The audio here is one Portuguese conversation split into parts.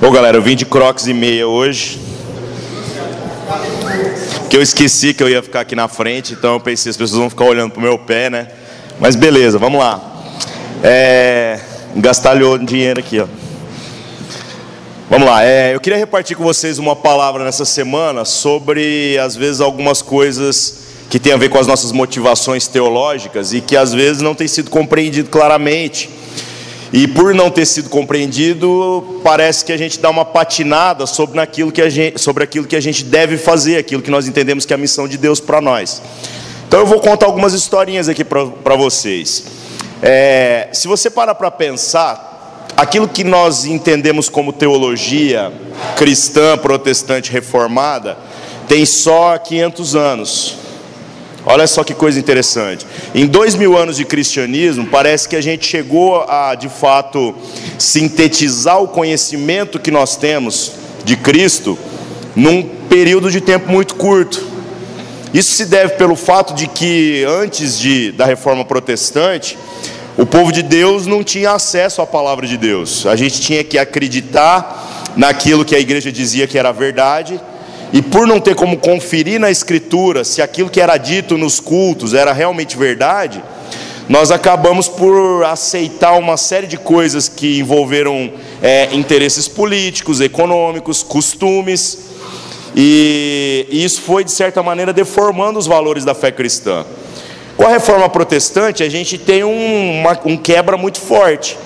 Bom, galera, eu vim de Crocs e meia hoje, que eu esqueci que eu ia ficar aqui na frente, então eu pensei, as pessoas vão ficar olhando pro meu pé, né? Mas beleza, vamos lá. Gastalhou dinheiro aqui, ó. Vamos lá, eu queria repartir com vocês uma palavra nessa semana sobre, às vezes, algumas coisas que tem a ver com as nossas motivações teológicas e que às vezes não tem sido compreendido claramente. E por não ter sido compreendido, parece que a gente dá uma patinada sobre aquilo que a gente deve fazer, aquilo que nós entendemos que é a missão de Deus para nós. Então eu vou contar algumas historinhas aqui para vocês. Se você parar para pensar, aquilo que nós entendemos como teologia cristã, protestante, reformada, tem só 500 anos. Olha só que coisa interessante. Em 2000 anos de cristianismo, parece que a gente chegou a, de fato, sintetizar o conhecimento que nós temos de Cristo num período de tempo muito curto. Isso se deve pelo fato de que, antes da Reforma Protestante, o povo de Deus não tinha acesso à palavra de Deus. A gente tinha que acreditar naquilo que a igreja dizia que era verdade. E por não ter como conferir na Escritura se aquilo que era dito nos cultos era realmente verdade, nós acabamos por aceitar uma série de coisas que envolveram interesses políticos, econômicos, costumes, e isso foi, de certa maneira, deformando os valores da fé cristã. Com a Reforma Protestante, a gente tem um quebra muito forte,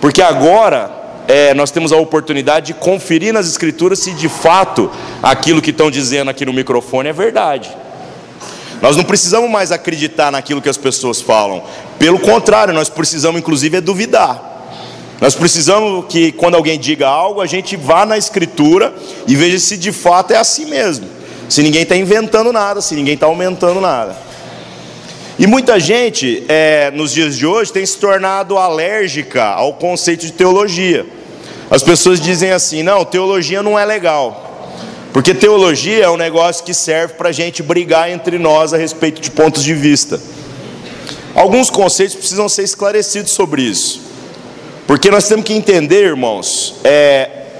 porque agora nós temos a oportunidade de conferir nas Escrituras se de fato aquilo que estão dizendo aqui no microfone é verdade. Nós não precisamos mais acreditar naquilo que as pessoas falam. Pelo contrário, nós precisamos inclusive duvidar. Nós precisamos que quando alguém diga algo, a gente vá na Escritura e veja se de fato é assim mesmo. Se ninguém está inventando nada, se ninguém está aumentando nada. E muita gente, nos dias de hoje, tem se tornado alérgica ao conceito de teologia. As pessoas dizem assim: não, teologia não é legal, porque teologia é um negócio que serve para a gente brigar entre nós a respeito de pontos de vista. Alguns conceitos precisam ser esclarecidos sobre isso, porque nós temos que entender, irmãos,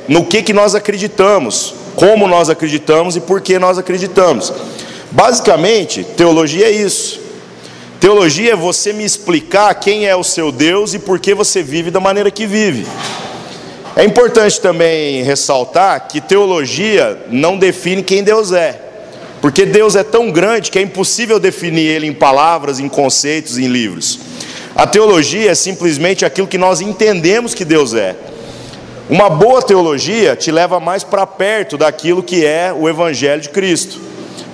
no que nós acreditamos, como nós acreditamos e por que nós acreditamos. Basicamente, teologia é isso. Teologia é você me explicar quem é o seu Deus e por que você vive da maneira que vive. É importante também ressaltar que teologia não define quem Deus é, porque Deus é tão grande que é impossível definir Ele em palavras, em conceitos, em livros. A teologia é simplesmente aquilo que nós entendemos que Deus é. Uma boa teologia te leva mais para perto daquilo que é o Evangelho de Cristo,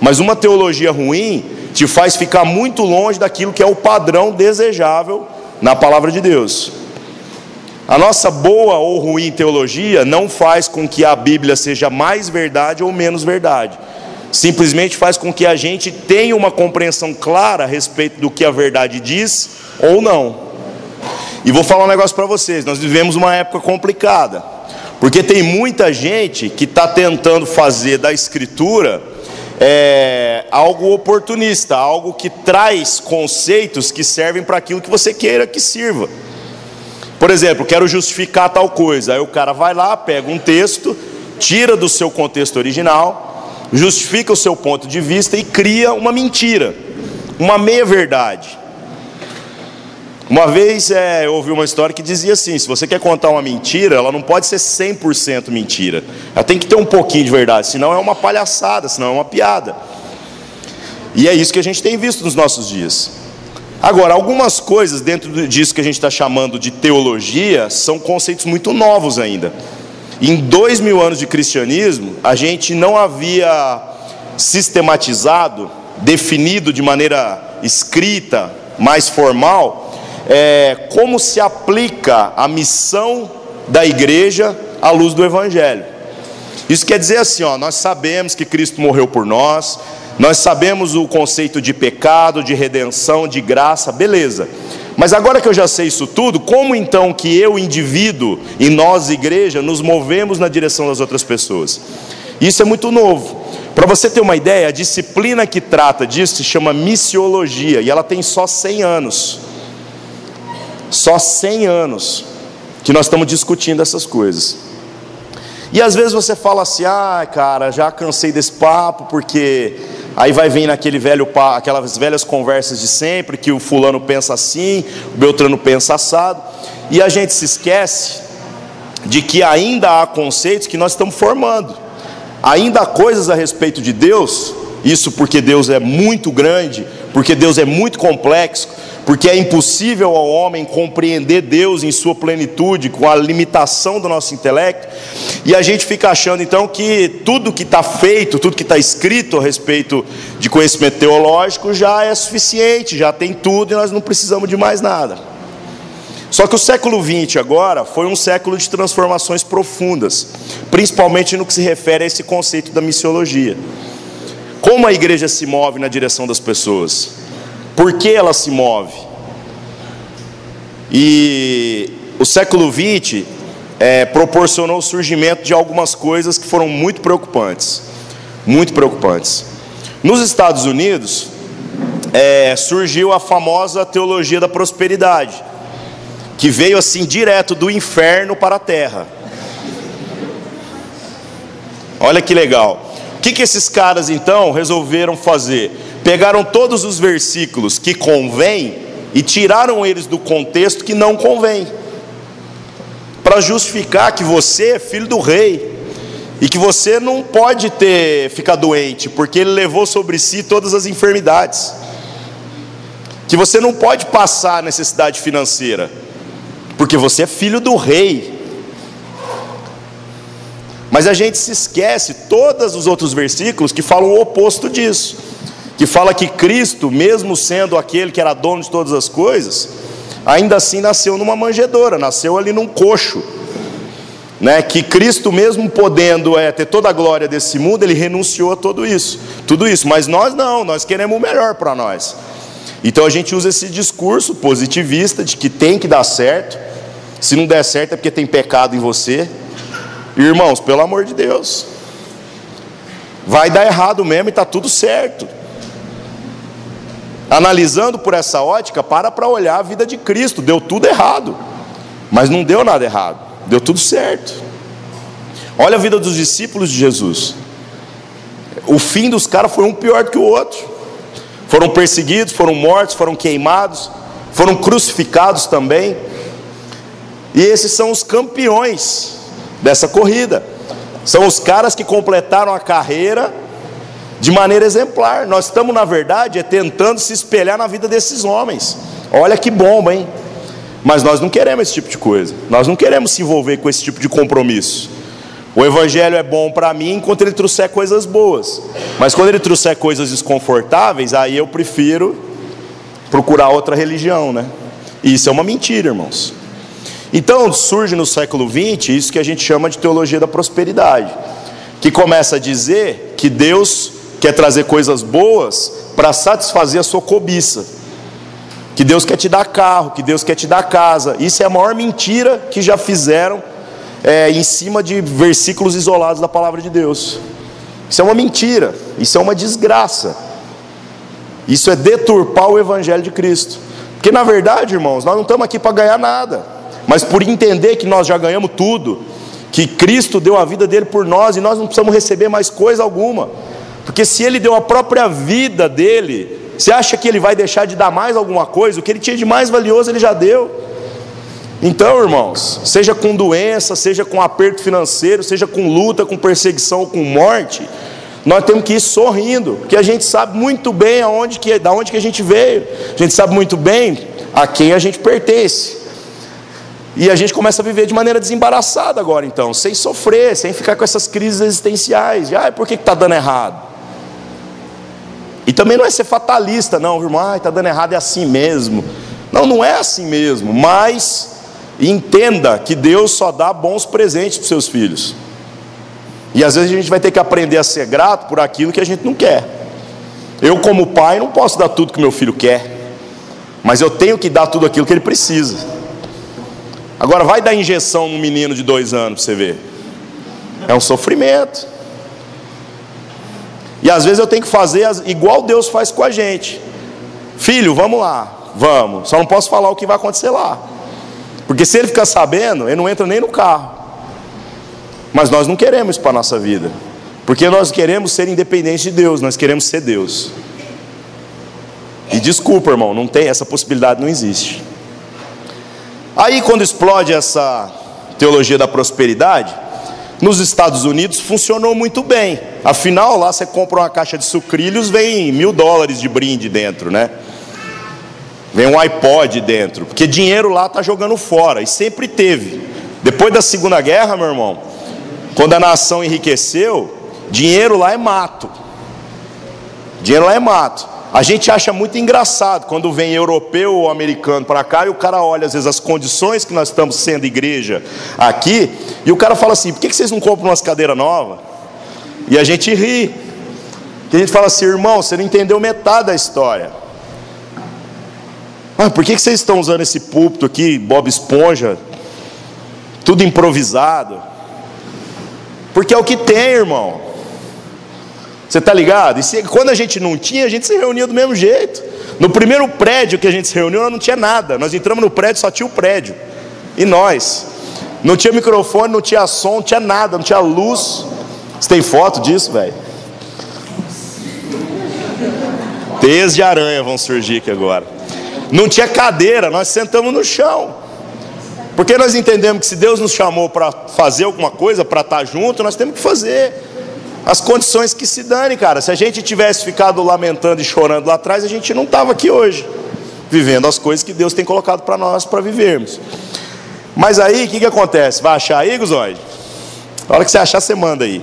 mas uma teologia ruim te faz ficar muito longe daquilo que é o padrão desejável na palavra de Deus. A nossa boa ou ruim teologia não faz com que a Bíblia seja mais verdade ou menos verdade. Simplesmente faz com que a gente tenha uma compreensão clara a respeito do que a verdade diz ou não. E vou falar um negócio para vocês: nós vivemos uma época complicada, porque tem muita gente que está tentando fazer da Escritura algo oportunista, algo que traz conceitos que servem para aquilo que você queira que sirva. Por exemplo, quero justificar tal coisa. Aí o cara vai lá, pega um texto, tira do seu contexto original, justifica o seu ponto de vista e cria uma mentira, uma meia-verdade. Uma vez eu ouvi uma história que dizia assim: se você quer contar uma mentira, ela não pode ser 100% mentira. Ela tem que ter um pouquinho de verdade, senão é uma palhaçada, senão é uma piada. E é isso que a gente tem visto nos nossos dias. Agora, algumas coisas dentro disso que a gente está chamando de teologia são conceitos muito novos ainda. Em 2000 anos de cristianismo, a gente não havia sistematizado, definido de maneira escrita, mais formal, como se aplica a missão da igreja à luz do Evangelho. Isso quer dizer assim, nós sabemos que Cristo morreu por nós, nós sabemos o conceito de pecado, de redenção, de graça, beleza. Mas agora que eu já sei isso tudo, como então que eu, indivíduo, e nós, igreja, nos movemos na direção das outras pessoas? Isso é muito novo. Para você ter uma ideia, a disciplina que trata disso se chama missiologia, e ela tem só 100 anos. Só 100 anos que nós estamos discutindo essas coisas. E às vezes você fala assim: ah, cara, já cansei desse papo, porque aí vai vir naquele velho papo, aquelas velhas conversas de sempre, que o fulano pensa assim, o Beltrano pensa assado, e a gente se esquece de que ainda há conceitos que nós estamos formando, ainda há coisas a respeito de Deus, isso porque Deus é muito grande, porque Deus é muito complexo, porque é impossível ao homem compreender Deus em sua plenitude, com a limitação do nosso intelecto, e a gente fica achando então que tudo que está feito, tudo que está escrito a respeito de conhecimento teológico já é suficiente, já tem tudo e nós não precisamos de mais nada. Só que o século XX agora foi um século de transformações profundas, principalmente no que se refere a esse conceito da missiologia. Como a igreja se move na direção das pessoas? Por que ela se move? E o século XX proporcionou o surgimento de algumas coisas que foram muito preocupantes. Muito preocupantes. Nos Estados Unidos, surgiu a famosa teologia da prosperidade, que veio assim direto do inferno para a terra. Olha que legal. O que esses caras então resolveram fazer? Pegaram todos os versículos que convém e tiraram eles do contexto que não convém, para justificar que você é filho do rei e que você não pode ficar doente, porque ele levou sobre si todas as enfermidades, que você não pode passar necessidade financeira, porque você é filho do rei. Mas a gente se esquece todos os outros versículos que falam o oposto disso, que fala que Cristo, mesmo sendo aquele que era dono de todas as coisas, ainda assim nasceu numa manjedoura, nasceu ali num coxo, né? Que Cristo, mesmo podendo ter toda a glória desse mundo, ele renunciou a tudo isso, mas nós não, nós queremos o melhor para nós. Então a gente usa esse discurso positivista de que tem que dar certo, se não der certo é porque tem pecado em você. Irmãos, pelo amor de Deus, vai dar errado mesmo e está tudo certo. Analisando por essa ótica, para olhar a vida de Cristo. Deu tudo errado, mas não deu nada errado, deu tudo certo. Olha a vida dos discípulos de Jesus. O fim dos caras foi um pior do que o outro. Foram perseguidos, foram mortos, foram queimados, foram crucificados também. E esses são os campeões dessa corrida. São os caras que completaram a carreira de maneira exemplar. Nós estamos, na verdade, tentando se espelhar na vida desses homens. Olha que bomba, hein? Mas nós não queremos esse tipo de coisa. Nós não queremos se envolver com esse tipo de compromisso. O evangelho é bom para mim enquanto ele trouxer coisas boas, mas quando ele trouxer coisas desconfortáveis, aí eu prefiro procurar outra religião, né? E isso é uma mentira, irmãos. Então surge no século XX isso que a gente chama de teologia da prosperidade, que começa a dizer que Deus quer trazer coisas boas para satisfazer a sua cobiça, que Deus quer te dar carro, que Deus quer te dar casa. Isso é a maior mentira que já fizeram em cima de versículos isolados da palavra de Deus. Isso é uma mentira, isso é uma desgraça, isso é deturpar o evangelho de Cristo, porque na verdade, irmãos, nós não estamos aqui para ganhar nada, mas por entender que nós já ganhamos tudo, que Cristo deu a vida dele por nós, e nós não precisamos receber mais coisa alguma, porque se ele deu a própria vida dele, você acha que ele vai deixar de dar mais alguma coisa? O que ele tinha de mais valioso ele já deu. Então, irmãos, seja com doença, seja com aperto financeiro, seja com luta, com perseguição, com morte, nós temos que ir sorrindo, porque a gente sabe muito bem da onde que a gente veio, a gente sabe muito bem a quem a gente pertence. E a gente começa a viver de maneira desembaraçada agora então, sem sofrer, sem ficar com essas crises existenciais, de por que está dando errado? E também não é ser fatalista, não, irmão, está dando errado, é assim mesmo. Não, não é assim mesmo, mas entenda que Deus só dá bons presentes para os seus filhos. E às vezes a gente vai ter que aprender a ser grato por aquilo que a gente não quer. Eu, como pai, não posso dar tudo que meu filho quer, mas eu tenho que dar tudo aquilo que ele precisa. Agora vai dar injeção num menino de 2 anos para você ver. É um sofrimento. E às vezes eu tenho que fazer igual Deus faz com a gente. Filho, vamos lá, vamos. Só não posso falar o que vai acontecer lá, porque se ele ficar sabendo, ele não entra nem no carro. Mas nós não queremos isso para a nossa vida, porque nós queremos ser independentes de Deus, nós queremos ser Deus. E desculpa, irmão, não tem, essa possibilidade não existe. Aí quando explode essa teologia da prosperidade, nos Estados Unidos funcionou muito bem. Afinal, lá você compra uma caixa de sucrilhos, vem $1.000 de brinde dentro, né? Vem um iPod dentro, porque dinheiro lá está jogando fora, e sempre teve. Depois da Segunda Guerra, meu irmão, quando a nação enriqueceu, dinheiro lá é mato. Dinheiro lá é mato. A gente acha muito engraçado quando vem europeu ou americano para cá e o cara olha às vezes as condições que nós estamos sendo igreja aqui, e o cara fala assim: por que vocês não compram umas cadeiras novas? E a gente ri, que a gente fala assim: irmão, você não entendeu metade da história. Ah, por que vocês estão usando esse púlpito aqui, Bob Esponja, tudo improvisado? Porque é o que tem, irmão. Você está ligado? E quando a gente não tinha, a gente se reunia do mesmo jeito. No primeiro prédio que a gente se reuniu, nós não tinha nada. Nós entramos no prédio, só tinha o prédio. E nós. Não tinha microfone, não tinha som, não tinha nada, não tinha luz. Você tem foto disso, velho? Teias de aranha vão surgir aqui agora. Não tinha cadeira, nós sentamos no chão. Porque nós entendemos que se Deus nos chamou para fazer alguma coisa, para estar junto, nós temos que fazer. As condições que se dane, cara. Se a gente tivesse ficado lamentando e chorando lá atrás, a gente não estava aqui hoje, vivendo as coisas que Deus tem colocado para nós para vivermos. Mas aí, o que acontece? Vai achar aí, Guzoide? Na hora que você achar, você manda aí.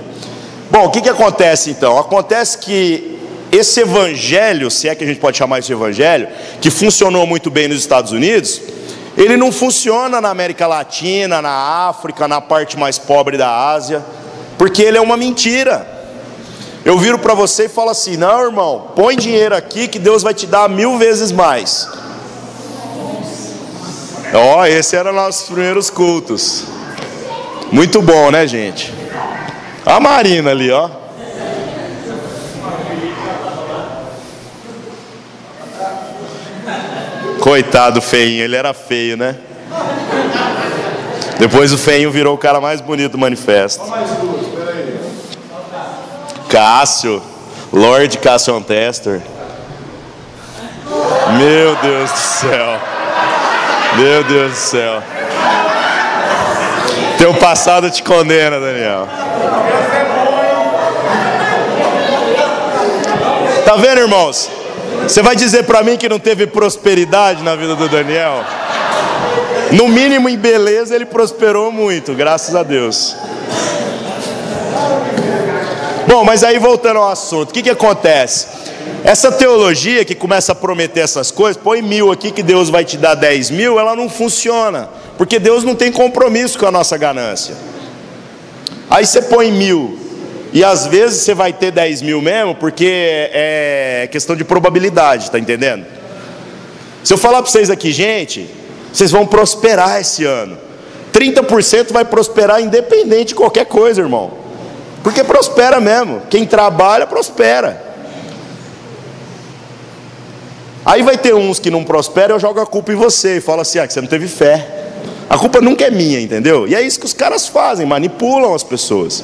Bom, o que acontece então? Acontece que esse evangelho, se é que a gente pode chamar isso de evangelho, que funcionou muito bem nos Estados Unidos, ele não funciona na América Latina, na África, na parte mais pobre da Ásia, porque ele é uma mentira. Eu viro para você e falo assim: não, irmão, põe dinheiro aqui que Deus vai te dar 1000 vezes mais. Ó, esse era nossos primeiros cultos. Muito bom, né, gente? A Marina ali, ó. Coitado do feinho, ele era feio, né? Depois o feinho virou o cara mais bonito do manifesto. Cássio, Lord Cassian Tester. Meu Deus do céu. Meu Deus do céu. Teu passado te condena, Daniel. Tá vendo, irmãos? Você vai dizer para mim que não teve prosperidade na vida do Daniel? No mínimo em beleza ele prosperou muito, graças a Deus. Bom, mas aí voltando ao assunto, o que acontece? Essa teologia que começa a prometer essas coisas, põe 1000 aqui que Deus vai te dar 10.000, ela não funciona, porque Deus não tem compromisso com a nossa ganância. Aí você põe 1000, e às vezes você vai ter 10.000 mesmo, porque é questão de probabilidade, tá entendendo? Se eu falar para vocês aqui, gente, vocês vão prosperar esse ano, 30% vai prosperar independente de qualquer coisa, irmão, porque prospera mesmo, quem trabalha prospera. Aí vai ter uns que não prosperam, eu jogo a culpa em você e falo assim: que você não teve fé. A culpa nunca é minha, entendeu? E é isso que os caras fazem, manipulam as pessoas.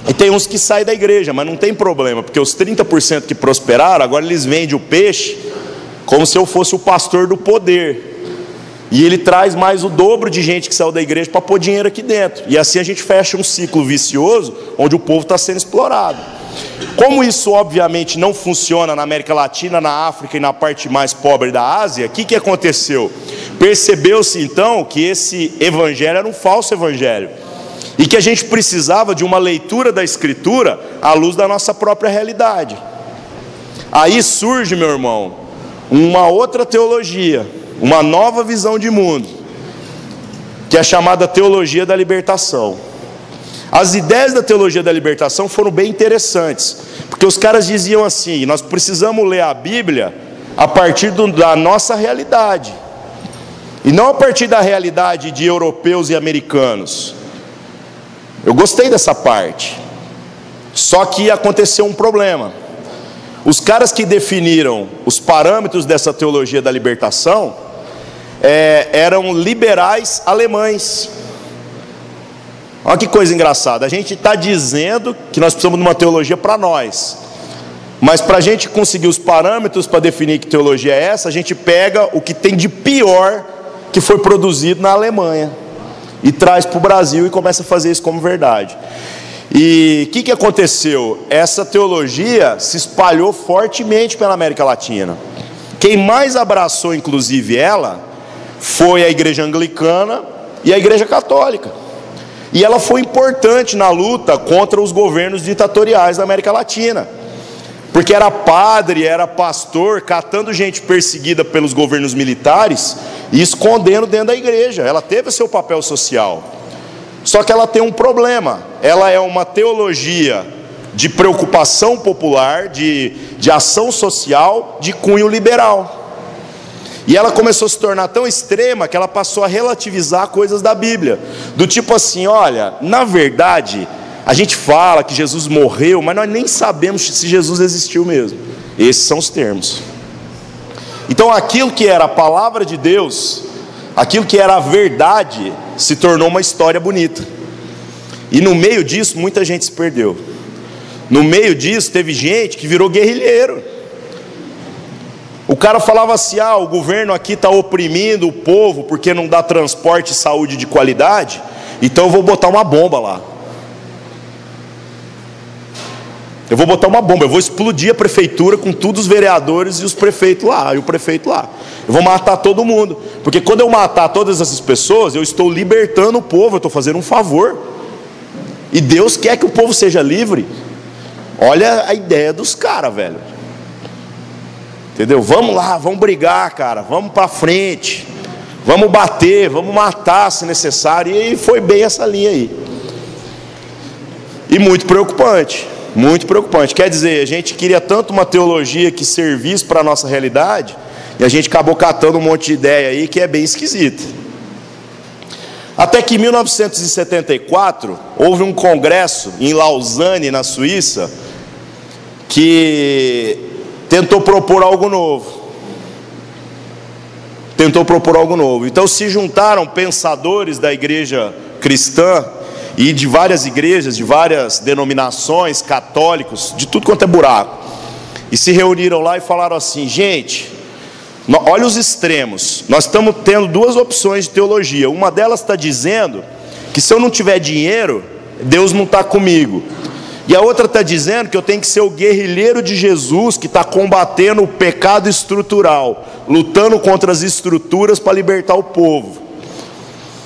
E tem uns que saem da igreja, mas não tem problema, porque os 30% que prosperaram, agora eles vendem o peixe como se eu fosse o pastor do poder. E ele traz mais o dobro de gente que saiu da igreja para pôr dinheiro aqui dentro. E assim a gente fecha um ciclo vicioso, onde o povo está sendo explorado. Como isso obviamente não funciona na América Latina, na África e na parte mais pobre da Ásia, o que aconteceu? Percebeu-se então que esse evangelho era um falso evangelho, e que a gente precisava de uma leitura da Escritura à luz da nossa própria realidade. Aí surge, meu irmão, uma outra teologia, uma nova visão de mundo, que é chamada teologia da libertação. As ideias da teologia da libertação foram bem interessantes, porque os caras diziam assim: nós precisamos ler a Bíblia a partir da nossa realidade, e não a partir da realidade de europeus e americanos. Eu gostei dessa parte, só que aconteceu um problema. Os caras que definiram os parâmetros dessa teologia da libertação eram liberais alemães. Olha que coisa engraçada, a gente está dizendo que nós precisamos de uma teologia para nós, mas para a gente conseguir os parâmetros para definir que teologia é essa, a gente pega o que tem de pior que foi produzido na Alemanha e traz para o Brasil e começa a fazer isso como verdade. E o que aconteceu? Essa teologia se espalhou fortemente pela América Latina. Quem mais abraçou inclusive ela foi a igreja anglicana e a igreja católica. E ela foi importante na luta contra os governos ditatoriais da América Latina, porque era padre, era pastor, catando gente perseguida pelos governos militares e escondendo dentro da igreja. Ela teve o seu papel social. Só que ela tem um problema, ela é uma teologia de preocupação popular, de ação social, de cunho liberal. E ela começou a se tornar tão extrema que ela passou a relativizar coisas da Bíblia. Do tipo assim, olha, na verdade, a gente fala que Jesus morreu, mas nós nem sabemos se Jesus existiu mesmo. Esses são os termos. Então aquilo que era a palavra de Deus, aquilo que era a verdade, se tornou uma história bonita. E no meio disso, muita gente se perdeu. No meio disso, teve gente que virou guerrilheiro. O cara falava assim, o governo aqui está oprimindo o povo porque não dá transporte e saúde de qualidade, então eu vou botar uma bomba lá. Eu vou botar uma bomba, eu vou explodir a prefeitura com todos os vereadores e os prefeitos lá, e o prefeito lá. Eu vou matar todo mundo, porque quando eu matar todas essas pessoas, eu estou libertando o povo, eu estou fazendo um favor. E Deus quer que o povo seja livre. Olha a ideia dos caras, velho. Entendeu? Vamos lá, vamos brigar, cara, vamos para frente, vamos bater, vamos matar se necessário. E foi bem essa linha aí. E muito preocupante, muito preocupante. Quer dizer, a gente queria tanto uma teologia que servisse para a nossa realidade, e a gente acabou catando um monte de ideia aí que é bem esquisita. Até que em 1974, houve um congresso em Lausanne, na Suíça, que tentou propor algo novo. Então se juntaram pensadores da igreja cristã e de várias igrejas, de várias denominações, católicos, de tudo quanto é buraco. E se reuniram lá e falaram assim, gente, olha os extremos, nós estamos tendo duas opções de teologia. Uma delas está dizendo que se eu não tiver dinheiro, Deus não está comigo. E a outra está dizendo que eu tenho que ser o guerrilheiro de Jesus, que está combatendo o pecado estrutural, lutando contra as estruturas para libertar o povo.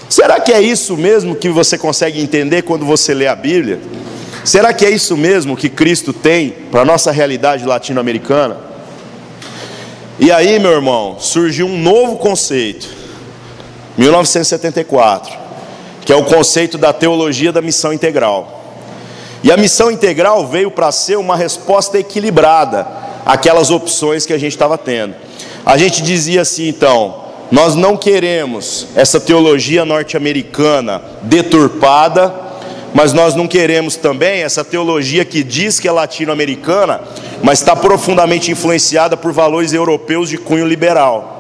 Será que é isso mesmo que você consegue entender quando você lê a Bíblia? Será que é isso mesmo que Cristo tem para a nossa realidade latino-americana? E aí, meu irmão, surgiu um novo conceito, 1974, que é o conceito da teologia da missão integral. E a missão integral veio para ser uma resposta equilibrada àquelas opções que a gente estava tendo. A gente dizia assim, então, nós não queremos essa teologia norte-americana deturpada, mas nós não queremos também essa teologia que diz que é latino-americana, mas está profundamente influenciada por valores europeus de cunho liberal.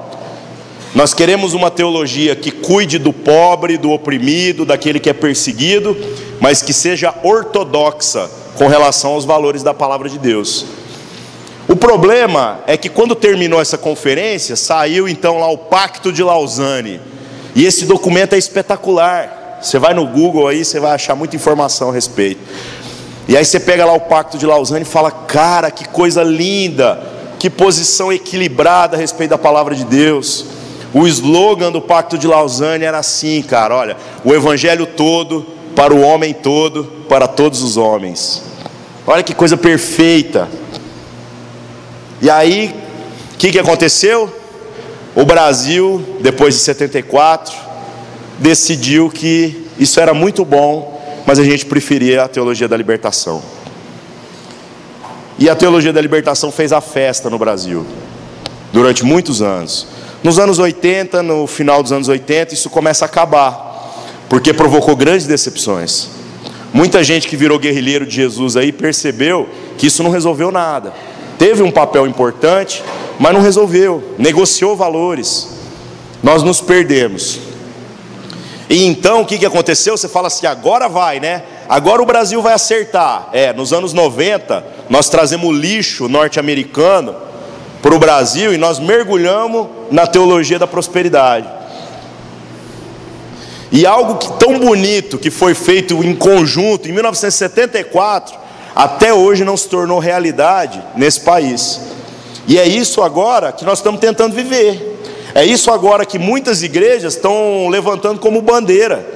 Nós queremos uma teologia que cuide do pobre, do oprimido, daquele que é perseguido, mas que seja ortodoxa com relação aos valores da palavra de Deus. O problema é que quando terminou essa conferência, saiu então lá o Pacto de Lausanne. E esse documento é espetacular. Você vai no Google aí, você vai achar muita informação a respeito. E aí você pega lá o Pacto de Lausanne e fala, cara, que coisa linda, que posição equilibrada a respeito da palavra de Deus. O slogan do Pacto de Lausanne era assim, cara, olha, o evangelho todo, para o homem todo, para todos os homens. Olha que coisa perfeita. E aí, o que aconteceu? O Brasil, depois de 74, decidiu que isso era muito bom, mas a gente preferia a teologia da libertação. E a teologia da libertação fez a festa no Brasil, durante muitos anos. Nos anos 80, no final dos anos 80, isso começa a acabar, porque provocou grandes decepções. Muita gente que virou guerrilheiro de Jesus aí percebeu que isso não resolveu nada. Teve um papel importante, mas não resolveu, negociou valores. Nós nos perdemos. E então o que aconteceu? Você fala assim, agora vai, né? Agora o Brasil vai acertar. Nos anos 90, nós trazemos lixo norte-americano para o Brasil e nós mergulhamos na teologia da prosperidade. E algo tão bonito que foi feito em conjunto em 1974, até hoje não se tornou realidade nesse país. E é isso agora que nós estamos tentando viver. É isso agora que muitas igrejas estão levantando como bandeira.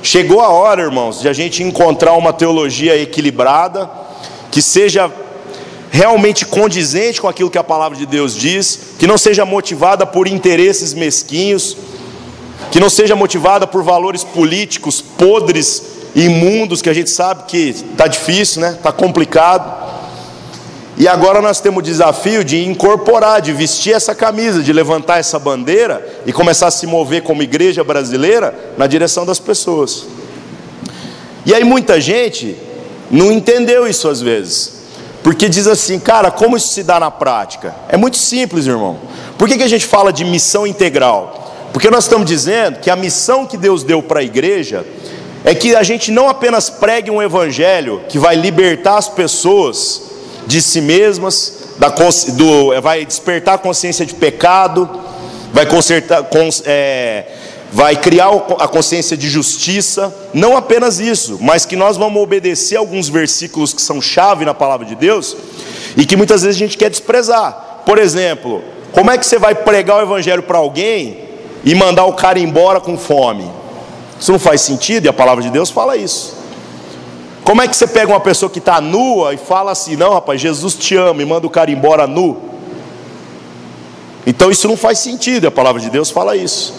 Chegou a hora, irmãos, de a gente encontrar uma teologia equilibrada, que seja realmente condizente com aquilo que a palavra de Deus diz, que não seja motivada por interesses mesquinhos, que não seja motivada por valores políticos podres e imundos, que a gente sabe que está difícil, né? Está complicado. E agora nós temos o desafio de incorporar, de vestir essa camisa, de levantar essa bandeira e começar a se mover como igreja brasileira na direção das pessoas. E aí muita gente não entendeu isso às vezes, porque diz assim, cara, como isso se dá na prática? É muito simples, irmão. Por que a gente fala de missão integral? Porque nós estamos dizendo que a missão que Deus deu para a igreja é que a gente não apenas pregue um evangelho que vai libertar as pessoas de si mesmas, vai despertar a consciência de pecado, vai criar a consciência de justiça. Não apenas isso, mas que nós vamos obedecer alguns versículos que são chave na palavra de Deus e que muitas vezes a gente quer desprezar. Por exemplo, como é que você vai pregar o evangelho para alguém e mandar o cara embora com fome? Isso não faz sentido, e a palavra de Deus fala isso. Como é que você pega uma pessoa que está nua e fala assim, não rapaz, Jesus te ama, e manda o cara embora nu? Então isso não faz sentido, e a palavra de Deus fala isso.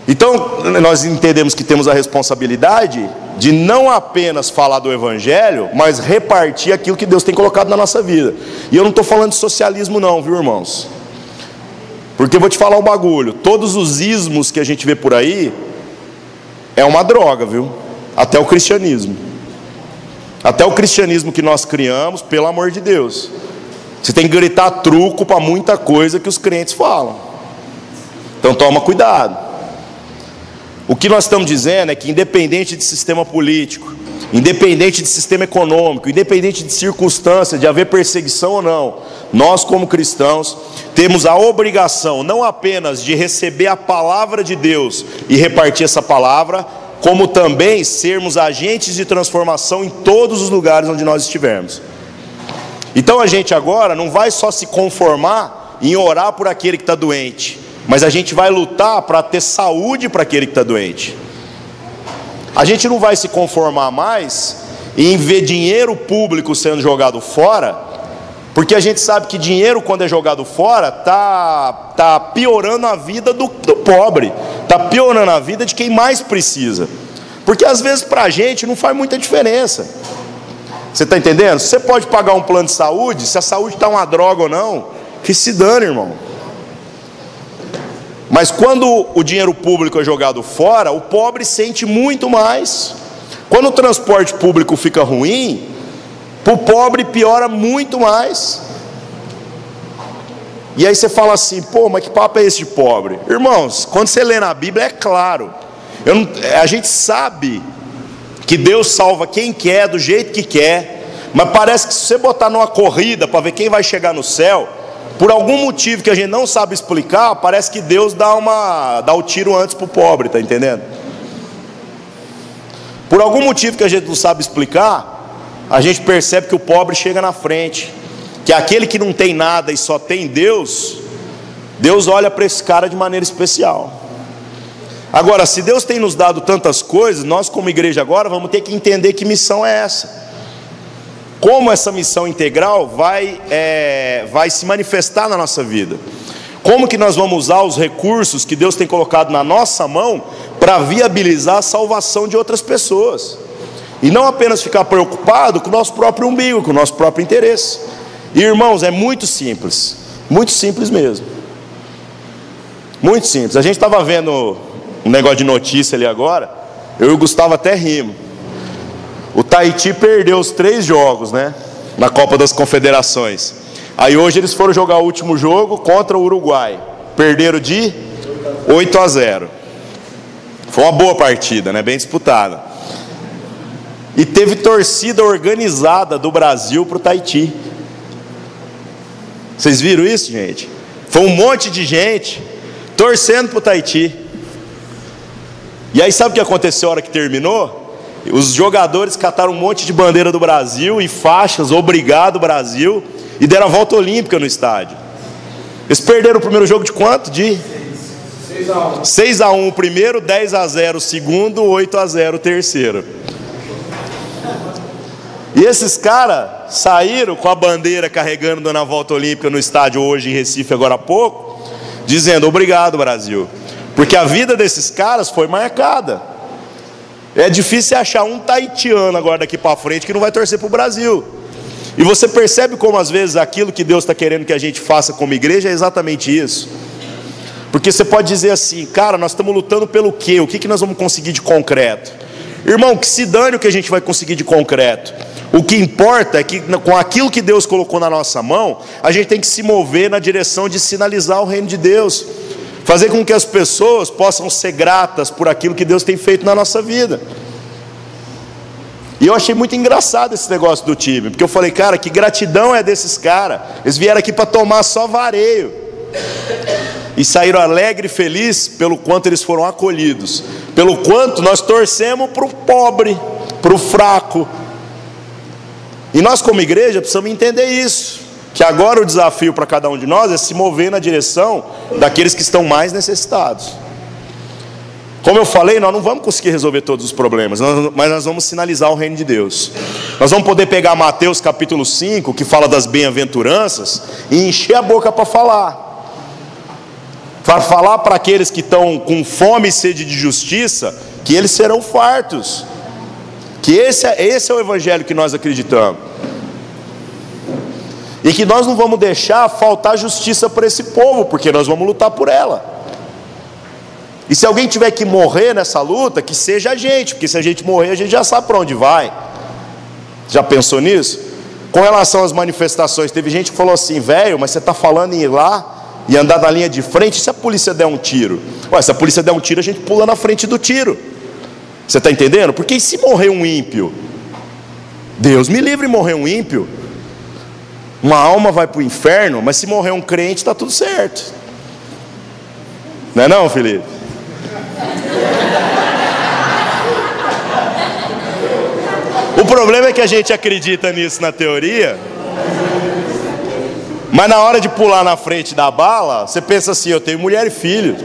Então nós entendemos que temos a responsabilidade de não apenas falar do evangelho, mas repartir aquilo que Deus tem colocado na nossa vida. E eu não estou falando de socialismo não, viu, irmãos? Porque eu vou te falar um bagulho, todos os ismos que a gente vê por aí é uma droga, viu? Até o cristianismo. Até o cristianismo que nós criamos, pelo amor de Deus, você tem que gritar truco para muita coisa que os crentes falam. Então toma cuidado. O que nós estamos dizendo é que independente de sistema político, independente de sistema econômico, independente de circunstância, de haver perseguição ou não, nós como cristãos temos a obrigação não apenas de receber a palavra de Deus e repartir essa palavra, como também sermos agentes de transformação em todos os lugares onde nós estivermos. Então a gente agora não vai só se conformar em orar por aquele que está doente, mas a gente vai lutar para ter saúde para aquele que está doente. A gente não vai se conformar mais em ver dinheiro público sendo jogado fora, porque a gente sabe que dinheiro, quando é jogado fora, tá piorando a vida do pobre, está piorando a vida de quem mais precisa. Porque às vezes para a gente não faz muita diferença. Você está entendendo? Você pode pagar um plano de saúde, se a saúde está uma droga ou não, que se dane, irmão. Mas quando o dinheiro público é jogado fora, o pobre sente muito mais. Quando o transporte público fica ruim, para o pobre piora muito mais. E aí você fala assim, pô, mas que papo é esse de pobre? Irmãos, quando você lê na Bíblia é claro, a gente sabe que Deus salva quem quer, do jeito que quer, mas parece que se você botar numa corrida para ver quem vai chegar no céu, por algum motivo que a gente não sabe explicar, parece que Deus dá o tiro antes para o pobre, tá entendendo? Por algum motivo que a gente não sabe explicar, a gente percebe que o pobre chega na frente, que aquele que não tem nada e só tem Deus, Deus olha para esse cara de maneira especial. Agora, se Deus tem nos dado tantas coisas, nós como igreja agora vamos ter que entender que missão é essa. Como essa missão integral vai se manifestar na nossa vida. Como que nós vamos usar os recursos que Deus tem colocado na nossa mão para viabilizar a salvação de outras pessoas. E não apenas ficar preocupado com o nosso próprio umbigo, com o nosso próprio interesse. E irmãos, é muito simples mesmo. Muito simples. A gente estava vendo um negócio de notícia ali agora, eu e o Gustavo até rimos. O Tahiti perdeu os 3 jogos, né, na Copa das Confederações. Aí hoje eles foram jogar o último jogo contra o Uruguai. Perderam de 8-0. Foi uma boa partida, né? Bem disputada. E teve torcida organizada do Brasil para o Tahiti. Vocês viram isso, gente? Foi um monte de gente torcendo para o Tahiti. E aí sabe o que aconteceu na hora que terminou? Os jogadores cataram um monte de bandeira do Brasil e faixas, obrigado Brasil, e deram a volta olímpica no estádio. Eles perderam o primeiro jogo de quanto? De 6-1 o primeiro, 10-0 o segundo, 8-0 o terceiro. E esses caras saíram com a bandeira carregando dando a volta olímpica no estádio hoje em Recife, agora há pouco, dizendo obrigado Brasil. Porque a vida desses caras foi marcada. É difícil achar um tahitiano agora daqui para frente que não vai torcer para o Brasil. E você percebe como às vezes aquilo que Deus está querendo que a gente faça como igreja é exatamente isso. Porque você pode dizer assim, cara, nós estamos lutando pelo quê? O que nós vamos conseguir de concreto? Irmão, que se dane o que a gente vai conseguir de concreto. O que importa é que com aquilo que Deus colocou na nossa mão, a gente tem que se mover na direção de sinalizar o reino de Deus. Fazer com que as pessoas possam ser gratas por aquilo que Deus tem feito na nossa vida. E eu achei muito engraçado esse negócio do time, porque eu falei, cara, que gratidão é desses caras. Eles vieram aqui para tomar só vareio. E saíram alegres e felizes pelo quanto eles foram acolhidos. Pelo quanto nós torcemos para o pobre, para o fraco. E nós como igreja precisamos entender isso. Que agora o desafio para cada um de nós é se mover na direção daqueles que estão mais necessitados. Como eu falei, nós não vamos conseguir resolver todos os problemas, mas nós vamos sinalizar o reino de Deus. Nós vamos poder pegar Mateus capítulo 5, que fala das bem-aventuranças, e encher a boca para falar. Para falar para aqueles que estão com fome e sede de justiça, que eles serão fartos. Que esse é o evangelho que nós acreditamos. E que nós não vamos deixar faltar justiça para esse povo, porque nós vamos lutar por ela. E se alguém tiver que morrer nessa luta, que seja a gente, porque se a gente morrer, a gente já sabe para onde vai. Já pensou nisso? Com relação às manifestações, teve gente que falou assim, velho, mas você está falando em ir lá e andar na linha de frente, e se a polícia der um tiro? Ué, se a polícia der um tiro, a gente pula na frente do tiro. Você está entendendo? Porque e se morrer um ímpio? Deus me livre de morrer um ímpio. Uma alma vai para o inferno, mas se morrer um crente, está tudo certo. Não é não, Felipe? O problema é que a gente acredita nisso na teoria, mas na hora de pular na frente da bala, você pensa assim, eu tenho mulher e filho.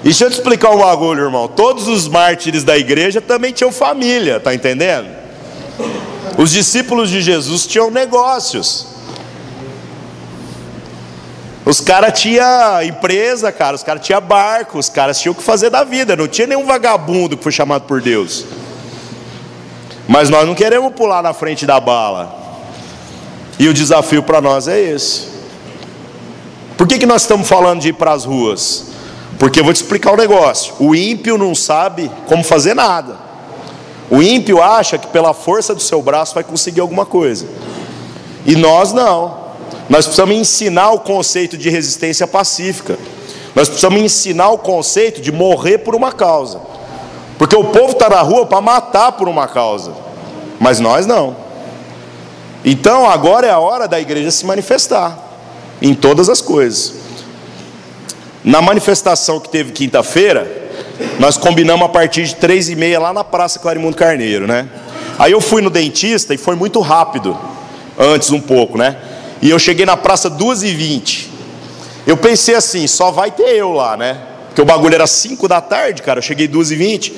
E deixa eu te explicar um bagulho, irmão. Todos os mártires da igreja também tinham família, tá entendendo? Os discípulos de Jesus tinham negócios. Os caras tinham empresa, cara. Os caras tinham barco. Os caras tinham o que fazer da vida. Não tinha nenhum vagabundo que foi chamado por Deus. Mas nós não queremos pular na frente da bala. E o desafio para nós é esse. Por que nós estamos falando de ir para as ruas? Porque eu vou te explicar um negócio. O ímpio não sabe como fazer nada. O ímpio acha que pela força do seu braço vai conseguir alguma coisa. E nós não. Nós precisamos ensinar o conceito de resistência pacífica. Nós precisamos ensinar o conceito de morrer por uma causa. Porque o povo está na rua para matar por uma causa. Mas nós não. Então agora é a hora da igreja se manifestar. Em todas as coisas. Na manifestação que teve quinta-feira, nós combinamos a partir de 3h30 lá na Praça Clarimundo Carneiro, né? Aí eu fui no dentista e foi muito rápido. Antes um pouco, né? E eu cheguei na praça 2h20. Eu pensei assim, só vai ter eu lá, né? Porque o bagulho era 5 da tarde, cara. Eu cheguei 2h20.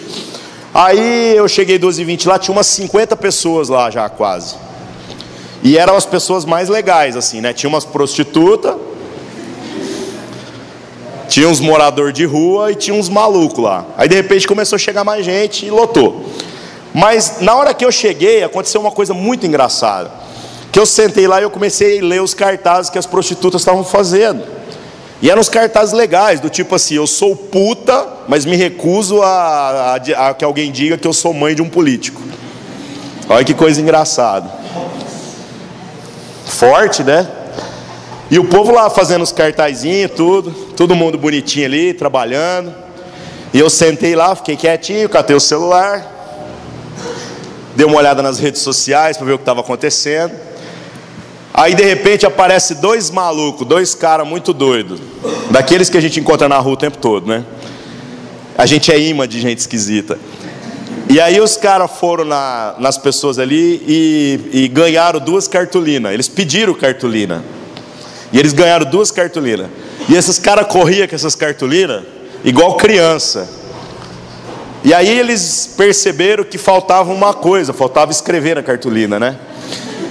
Aí eu cheguei 2h20 lá, tinha umas 50 pessoas lá já quase. E eram as pessoas mais legais, assim, né? Tinha umas prostitutas, tinha uns moradores de rua e tinha uns malucos lá. Aí de repente começou a chegar mais gente e lotou. Mas na hora que eu cheguei, aconteceu uma coisa muito engraçada. Que eu sentei lá e eu comecei a ler os cartazes que as prostitutas estavam fazendo. E eram uns cartazes legais, do tipo assim, eu sou puta, mas me recuso a que alguém diga que eu sou mãe de um político. Olha que coisa engraçada. Forte, né? E o povo lá fazendo os cartazinhos, tudo, todo mundo bonitinho ali, trabalhando. E eu sentei lá, fiquei quietinho, catei o celular, dei uma olhada nas redes sociais para ver o que estava acontecendo. Aí de repente aparece dois malucos, dois caras muito doidos, daqueles que a gente encontra na rua o tempo todo, né? A gente é imã de gente esquisita. E aí os caras foram nas pessoas ali e ganharam 2 cartolinas. Eles pediram cartolina. E eles ganharam 2 cartolinas. E esses caras corriam com essas cartolinas igual criança. E aí eles perceberam que faltava uma coisa, faltava escrever na cartolina, né?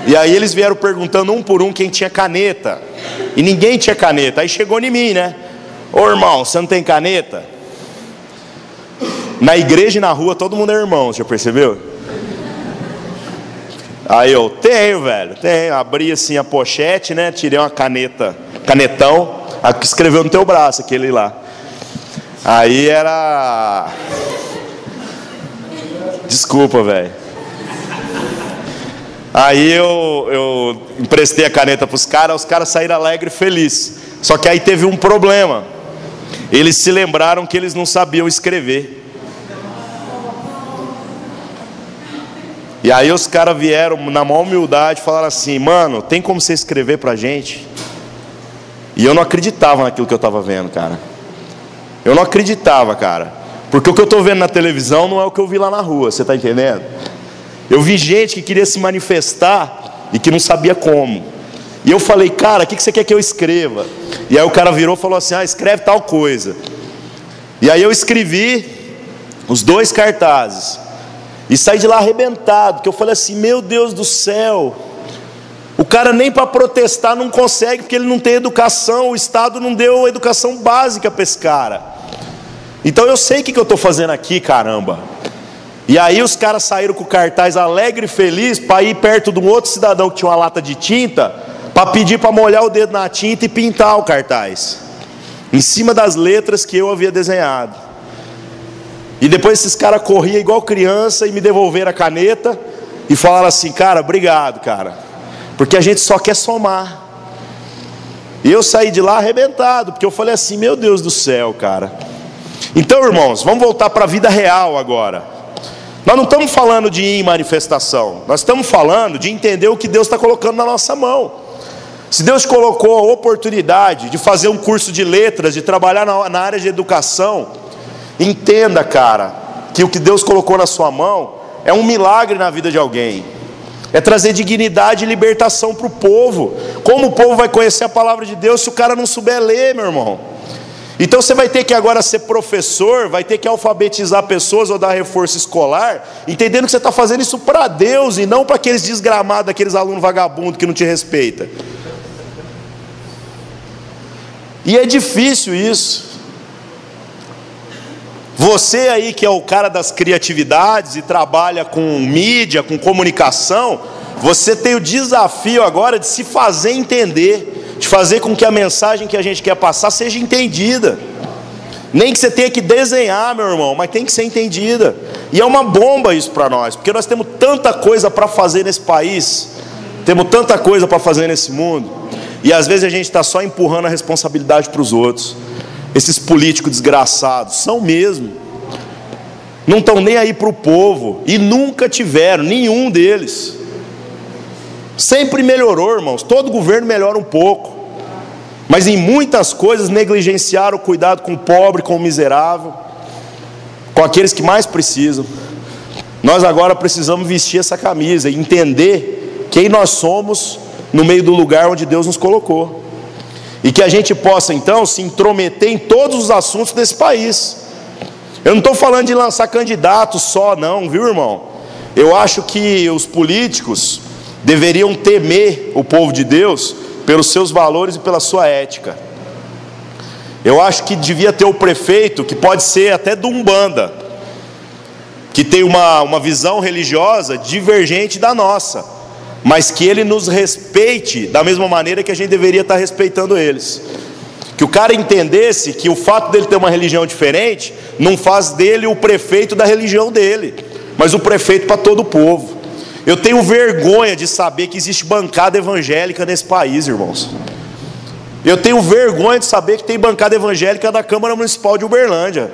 E aí eles vieram perguntando um por um quem tinha caneta. E ninguém tinha caneta. Aí chegou em mim, né? Ô irmão, você não tem caneta? Na igreja e na rua todo mundo é irmão, você já percebeu? Aí eu, tenho, velho, tenho. Abri assim a pochete, né? Tirei uma canetão, a que escreveu no teu braço, aquele lá. Aí era... Desculpa, velho. Aí eu emprestei a caneta para os caras saíram alegres e felizes. Só que aí teve um problema. Eles se lembraram que eles não sabiam escrever. E aí os caras vieram na maior humildade e falaram assim: mano, tem como você escrever pra gente? E eu não acreditava naquilo que eu estava vendo, cara. Eu não acreditava, cara. Porque o que eu estou vendo na televisão não é o que eu vi lá na rua, você está entendendo? Eu vi gente que queria se manifestar e que não sabia como. E eu falei: cara, o que você quer que eu escreva? E aí o cara virou e falou assim: escreve tal coisa. E aí eu escrevi os 2 cartazes. E saí de lá arrebentado, porque eu falei assim: meu Deus do céu, o cara nem para protestar não consegue, porque ele não tem educação, o Estado não deu educação básica para esse cara. Então eu sei o que eu estou fazendo aqui, caramba. E aí os caras saíram com o cartaz alegre e feliz para ir perto de um outro cidadão que tinha uma lata de tinta, para pedir para molhar o dedo na tinta e pintar o cartaz em cima das letras que eu havia desenhado. E depois esses caras corriam igual criança e me devolveram a caneta e falaram assim: cara, obrigado, cara, porque a gente só quer somar. E eu saí de lá arrebentado, porque eu falei assim: meu Deus do céu, cara. Então, irmãos, vamos voltar para a vida real agora. Nós não estamos falando de ir em manifestação, nós estamos falando de entender o que Deus está colocando na nossa mão. Se Deus colocou a oportunidade de fazer um curso de letras, de trabalhar na área de educação, entenda, cara, que o que Deus colocou na sua mão é um milagre na vida de alguém. É trazer dignidade e libertação para o povo. Como o povo vai conhecer a palavra de Deus se o cara não souber ler, meu irmão? Então você vai ter que agora ser professor, vai ter que alfabetizar pessoas ou dar reforço escolar, entendendo que você está fazendo isso para Deus e não para aqueles desgramados, aqueles alunos vagabundos que não te respeitam. E é difícil isso. Você aí que é o cara das criatividades e trabalha com mídia, com comunicação, você tem o desafio agora de se fazer entender, de fazer com que a mensagem que a gente quer passar seja entendida. Nem que você tenha que desenhar, meu irmão, mas tem que ser entendida. E é uma bomba isso para nós, porque nós temos tanta coisa para fazer nesse país, temos tanta coisa para fazer nesse mundo, e às vezes a gente está só empurrando a responsabilidade para os outros. Esses políticos desgraçados são mesmo, não estão nem aí para o povo, e nunca tiveram, nenhum deles. Sempre melhorou, irmãos, todo governo melhora um pouco, mas em muitas coisas negligenciaram o cuidado com o pobre, com o miserável, com aqueles que mais precisam. Nós agora precisamos vestir essa camisa e entender quem nós somos no meio do lugar onde Deus nos colocou. E que a gente possa então se intrometer em todos os assuntos desse país. Eu não estou falando de lançar candidatos só não, viu, irmão? Eu acho que os políticos deveriam temer o povo de Deus pelos seus valores e pela sua ética. Eu acho que devia ter o prefeito, que pode ser até de Umbanda, que tem uma visão religiosa divergente da nossa, mas que ele nos respeite da mesma maneira que a gente deveria estar respeitando eles. Que o cara entendesse que o fato dele ter uma religião diferente não faz dele o prefeito da religião dele, mas o prefeito para todo o povo. Eu tenho vergonha de saber que existe bancada evangélica nesse país, irmãos. Eu tenho vergonha de saber que tem bancada evangélica da Câmara Municipal de Uberlândia.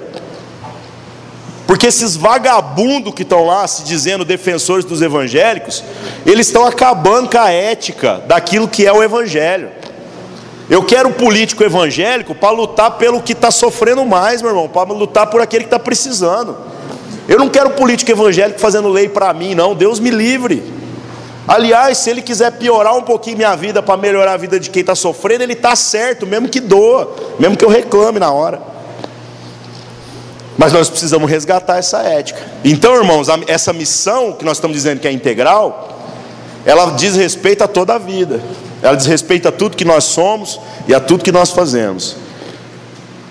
Porque esses vagabundos que estão lá se dizendo defensores dos evangélicos, eles estão acabando com a ética daquilo que é o evangelho. Eu quero um político evangélico para lutar pelo que está sofrendo mais, meu irmão, para lutar por aquele que está precisando. Eu não quero um político evangélico fazendo lei para mim, não. Deus me livre. Aliás, se ele quiser piorar um pouquinho minha vida para melhorar a vida de quem está sofrendo, ele está certo, mesmo que doa, mesmo que eu reclame na hora. Mas nós precisamos resgatar essa ética. Então, irmãos, essa missão que nós estamos dizendo que é integral, ela diz respeito a toda a vida. Ela diz respeito a tudo que nós somos e a tudo que nós fazemos.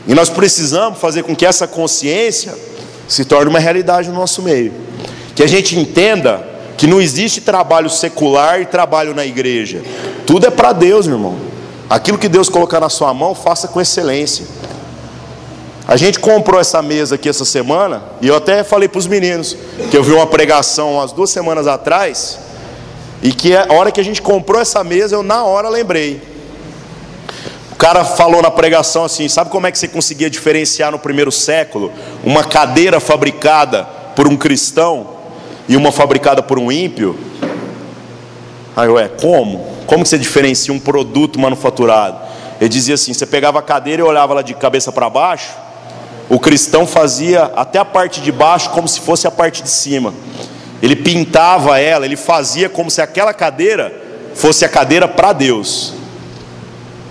E nós precisamos fazer com que essa consciência se torne uma realidade no nosso meio. Que a gente entenda que não existe trabalho secular e trabalho na igreja. Tudo é para Deus, meu irmão. Aquilo que Deus colocar na sua mão, faça com excelência. A gente comprou essa mesa aqui essa semana, e eu até falei para os meninos, que eu vi uma pregação umas 2 semanas atrás, e que a hora que a gente comprou essa mesa, eu na hora lembrei. O cara falou na pregação assim: sabe como é que você conseguia diferenciar no primeiro século uma cadeira fabricada por um cristão e uma fabricada por um ímpio? Aí eu, como? Como que você diferencia um produto manufaturado? Ele dizia assim: você pegava a cadeira e olhava ela de cabeça para baixo, o cristão fazia até a parte de baixo como se fosse a parte de cima. Ele pintava ela, ele fazia como se aquela cadeira fosse a cadeira para Deus.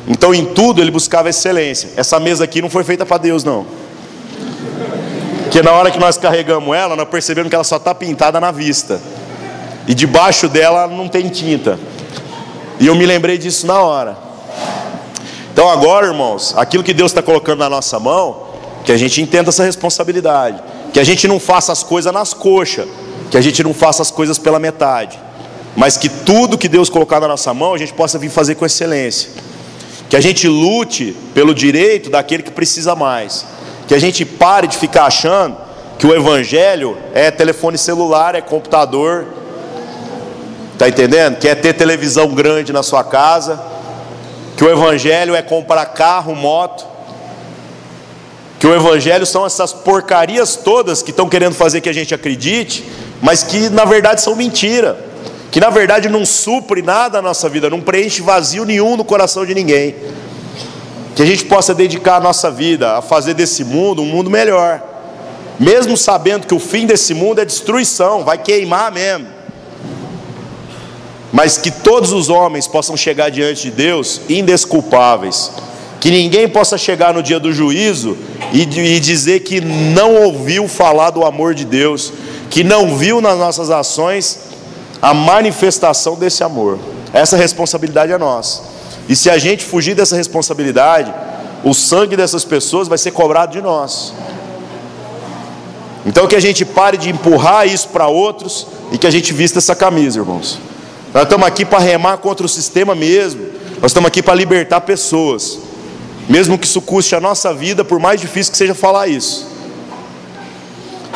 Então em tudo ele buscava excelência. Essa mesa aqui não foi feita para Deus, não. Porque na hora que nós carregamos ela, nós percebemos que ela só está pintada na vista, e debaixo dela não tem tinta. E eu me lembrei disso na hora. Então agora, irmãos, aquilo que Deus está colocando na nossa mão, que a gente entenda essa responsabilidade, que a gente não faça as coisas nas coxas, que a gente não faça as coisas pela metade, mas que tudo que Deus colocar na nossa mão, a gente possa vir fazer com excelência. Que a gente lute pelo direito daquele que precisa mais. Que a gente pare de ficar achando que o evangelho é telefone celular, é computador, está entendendo? Que é ter televisão grande na sua casa, que o evangelho é comprar carro, moto, que o evangelho são essas porcarias todas que estão querendo fazer que a gente acredite, mas que na verdade são mentira, que na verdade não supre nada na nossa vida, não preenche vazio nenhum no coração de ninguém. Que a gente possa dedicar a nossa vida a fazer desse mundo um mundo melhor, mesmo sabendo que o fim desse mundo é destruição, vai queimar mesmo, mas que todos os homens possam chegar diante de Deus indesculpáveis. Que ninguém possa chegar no dia do juízo e dizer que não ouviu falar do amor de Deus, que não viu nas nossas ações a manifestação desse amor. Essa responsabilidade é nossa. E se a gente fugir dessa responsabilidade, o sangue dessas pessoas vai ser cobrado de nós. Então que a gente pare de empurrar isso para outros e que a gente vista essa camisa, irmãos. Nós estamos aqui para remar contra o sistema mesmo. Nós estamos aqui para libertar pessoas, mesmo que isso custe a nossa vida, por mais difícil que seja falar isso.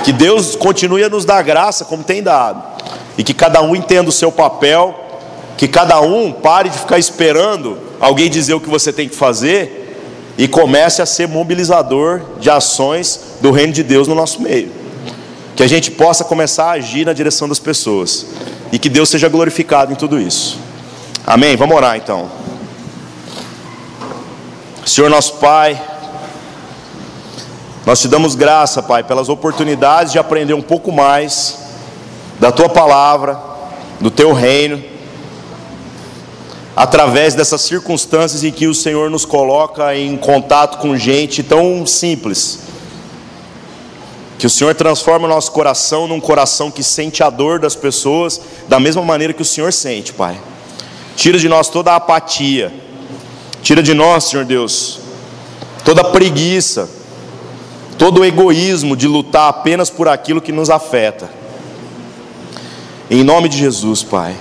Que Deus continue a nos dar graça como tem dado, e que cada um entenda o seu papel, que cada um pare de ficar esperando alguém dizer o que você tem que fazer e comece a ser mobilizador de ações do reino de Deus no nosso meio. Que a gente possa começar a agir na direção das pessoas e que Deus seja glorificado em tudo isso. Amém? Vamos orar então. Senhor nosso Pai, nós te damos graça, Pai, pelas oportunidades de aprender um pouco mais da Tua palavra, do Teu reino, através dessas circunstâncias em que o Senhor nos coloca em contato com gente tão simples. Que o Senhor transforme o nosso coração num coração que sente a dor das pessoas da mesma maneira que o Senhor sente, Pai. Tira de nós toda a apatia, tira de nós, Senhor Deus, toda a preguiça, todo o egoísmo de lutar apenas por aquilo que nos afeta. Em nome de Jesus, Pai,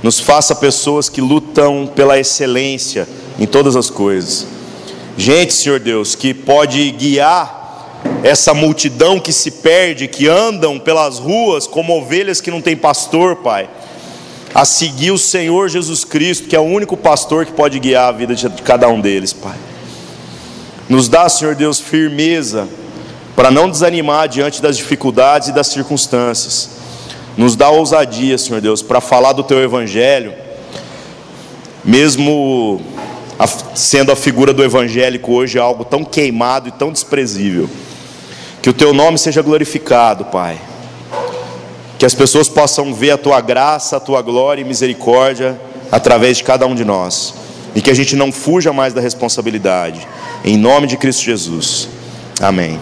nos faça pessoas que lutam pela excelência em todas as coisas. Gente, Senhor Deus, que pode guiar essa multidão que se perde, que andam pelas ruas como ovelhas que não tem pastor, Pai, a seguir o Senhor Jesus Cristo, que é o único pastor que pode guiar a vida de cada um deles, Pai. Nos dá, Senhor Deus, firmeza para não desanimar diante das dificuldades e das circunstâncias. Nos dá ousadia, Senhor Deus, para falar do Teu Evangelho, mesmo sendo a figura do evangélico hoje algo tão queimado e tão desprezível. Que o Teu nome seja glorificado, Pai. Que as pessoas possam ver a Tua graça, a Tua glória e misericórdia através de cada um de nós. E que a gente não fuja mais da responsabilidade. Em nome de Cristo Jesus. Amém.